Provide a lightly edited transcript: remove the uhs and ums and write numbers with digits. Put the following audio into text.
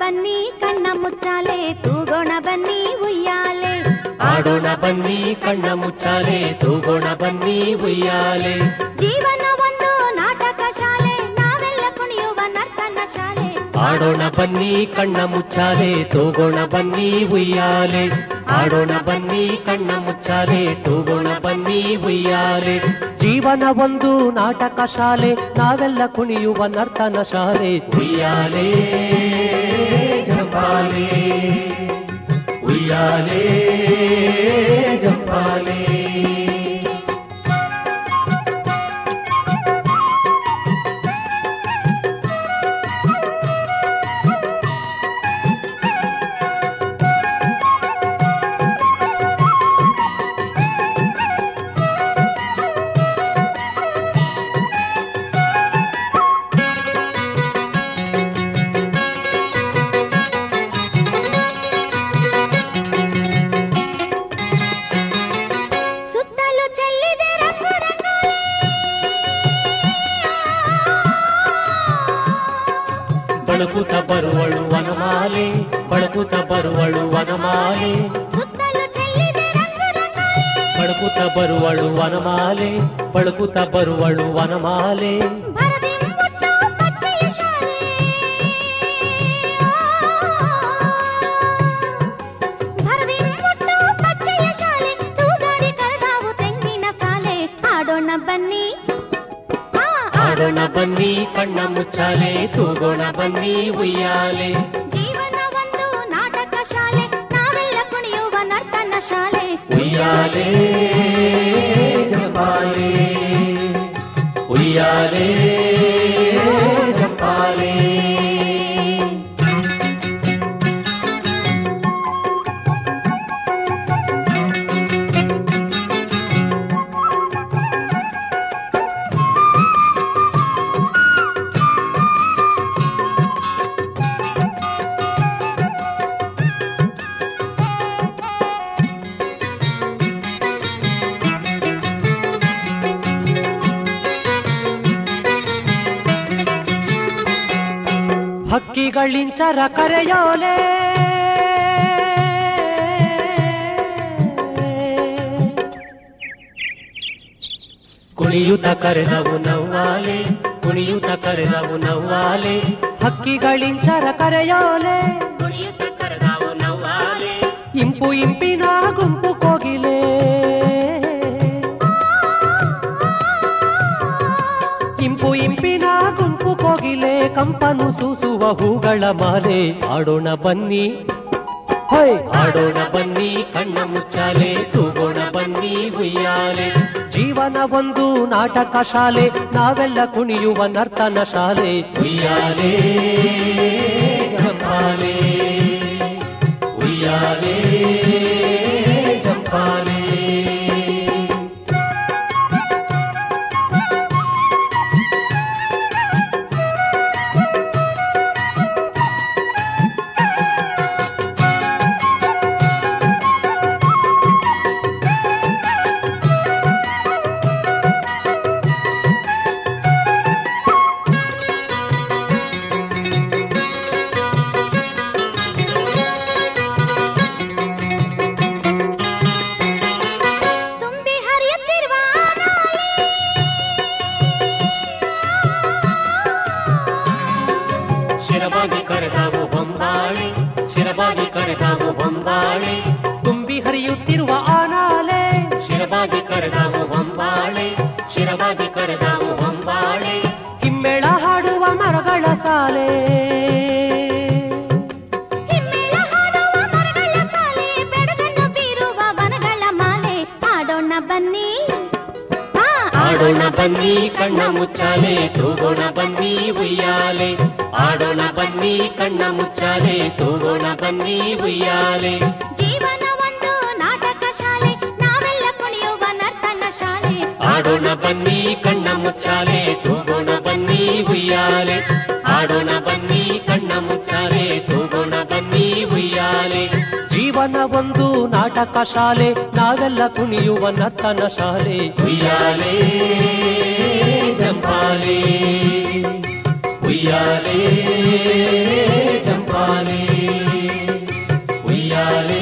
ಬನ್ನಿ ಕಣ್ಣ ಮುಚ್ಚಾಲೆ ತೂಗೋಣ ಬನ್ನಿ ಉಯ್ಯಾಲೆ. ಆಡೋಣ ಬನ್ನಿ ಕಣ್ಣ ಮುಚ್ಚಾಲೆ ತೂಗೋಣ ಬನ್ನಿ ಉಯ್ಯಾಲೆ. ಜೀವನ ಒಂದು ನಾಟಕ ಶಾಲೆ ನಾವೆಲ್ಲ ಕುಣಿಯುವ ನರ್ತನ ಶಾಲೆ. ಆಡೋಣ ಬನ್ನಿ ಕಣ್ಣ ಮುಚ್ಚಾಲೆ ತೂಗೋಣ ಬನ್ನಿ ಉಯ್ಯಾಲೆ. ಆಡೋಣ ಬನ್ನಿ ಕಣ್ಣ ಮುಚ್ಚಾಲೆ ತೂಗೋಣ ಬನ್ನಿ ಉಯ್ಯಾಲೆ. ಜೀವನ ಒಂದು ನಾಟಕ ಶಾಲೆ ನಾವೆಲ್ಲ ಕುಣಿಯುವ ನರ್ತನ ಶಾಲೆ. ಉಯ್ಯಾಲೆ ಜಂಪಾಲೆ ಉಯ್ಯಾಲೆ ಜಂಪಾಲೆ. ಬಳಕುತ್ತ ಬರುವಳು ವನಮಾಲೆ ಬಳಕುತ್ತ ಬರುವಳು ವನಮಾಲೆ. ಬಳಕುತ್ತ ಬರುವಳು ವನಮಾಲೆ ಬಳಕುತ್ತ ಬರುವಳು ವನಮಾಲೆ. ಆಡೋಣ ಬನ್ನಿ ಆಡೋಣ ಬನ್ನಿ ಕಣ್ಣ ಮುಚ್ಚಾಲೆ ತೂಗೋಣ ಬನ್ನಿ ಉಯ್ಯಾಲೆ. ಜೀವನ ಒಂದು ನಾಟಕ ಶಾಲೆ ನಾವೆಲ್ಲ ಕುಣಿಯುವ ನರ್ತನ ಶಾಲೆ. ಉಯ್ಯಾಲೆ ಜಂಪಾಲೆ ಉಯ್ಯಾಲೆ ಜಂಪಾಲೆ. ಹಕ್ಕಿಗಳಿಂಚರ ಕರೆಯೋಲೆ ಕುಣಿಯುತ್ತ ಕರೆದವು ನವ್ವಾಲೆ ಕುಣಿಯುತ್ತ ಕರೆದವು ನವ್ವಾಲೆ. ಹಕ್ಕಿಗಳಿಂಚರ ಕರೆಯೋಲೆ ಕುಣಿಯುತ್ತ ಕರೆದವು ನವ್ವಾಲೆ. ಇಂಪು ಇಂಪಿನ ಗುಂಪು ಕೋಗಿಲೆ ಇಂಪು ಇಂಪಿನ ಗುಂಪು ಕೋಗಿಲೆ. ಕಂಪನು ಸೂಸುವ ಹೂಗಳ ಮಾಲೆ. ಆಡೋಣ ಬನ್ನಿ ಹೊಯ್ ಆಡೋಣ ಬನ್ನಿ ಕಣ್ಣ ಮುಚ್ಚಾಲೆ ತೂಗೋಣ ಬನ್ನಿ ಉಯ್ಯಾಲೆ. ಜೀವನ ಒಂದು ನಾಟಕ ಶಾಲೆ ನಾವೆಲ್ಲ ಕುಣಿಯುವ ನರ್ತನ ಶಾಲೆ. ಉಯ್ಯಾಲೆ ಜಂಪಾಲೆ ಉಯ್ಯಾಲೆ ಜಂಪಾಲೆ. ಶಿರಬಾಗಿ ಕರೆದವು ಹೊಂಬಾಳೆ ಶಿರಬಾಗಿ ಕರೆದವು ಹೊಂಬಾಳೆ. ತುಂಬಿ ಹರಿಯುತ್ತಿರುವ ಆನಾಲೆ ಶಿರಬಾಗಿ ಕರೆದವು ಹೊಂಬಾಳೆ ಶಿರಬಾಗಿ ಕರೆದವು ಹೊಂಬಾಳೆ. ಹಿಮ್ಮೆಳ ಹಾಡುವ ಮರಗಳ ಸಾಲೆ ಹಿಮ್ಮೆಳ ಹಾಡುವ ಮರಗಳ ಸಾಲೆ. ಬೆಳಗನ್ನು ಬೀರುವ ವನಗಳ ಮಾಲೆ. ಆಡೋಣ ಬನ್ನಿ ಆಡೋಣ ಬನ್ನಿ ಕಣ್ಣ ಮುಚ್ಚಾಲೆ ತೂಗೋಣ ಬನ್ನಿ ಉಯ್ಯಾಲೆ. ಆಡೋಣ ಬನ್ನಿ ಕಣ್ಣ ಮುಚ್ಚಾಲೆ ತೂಗೋಣ ಬನ್ನಿ ಉಯ್ಯಾಲೆ. ಜೀವನ ಒಂದು ನಾಟಕ ಶಾಲೆ ನಾವೆಲ್ಲ ಕುಣಿಯುವ ನರ್ತನ ಶಾಲೆ. ಆಡೋಣ ಬನ್ನಿ ಕಣ್ಣ ಮುಚ್ಚಾಲೆ ತೂಗೋಣ ಬನ್ನಿ ಉಯ್ಯಾಲೆ. ಆಡೋಣ ಬನ್ನಿ ಕಣ್ಣ ಮುಚ್ಚಾಲೆ ತೂಗೋಣ ಬನ್ನಿ ಉಯ್ಯಾಲೆ. ಜೀವನ ಒಂದು ನಾಟಕ ಶಾಲೆ ನಾವೆಲ್ಲ ಕುಣಿಯುವ ನರ್ತನ ಶಾಲೆ. ಉಯ್ಯಾಲೆ ಜಂಪಾಲೆ ಉಯ್ಯಾಲೆ ಚಂಪಾಲೆ ಉಯ್ಯಾಲೆ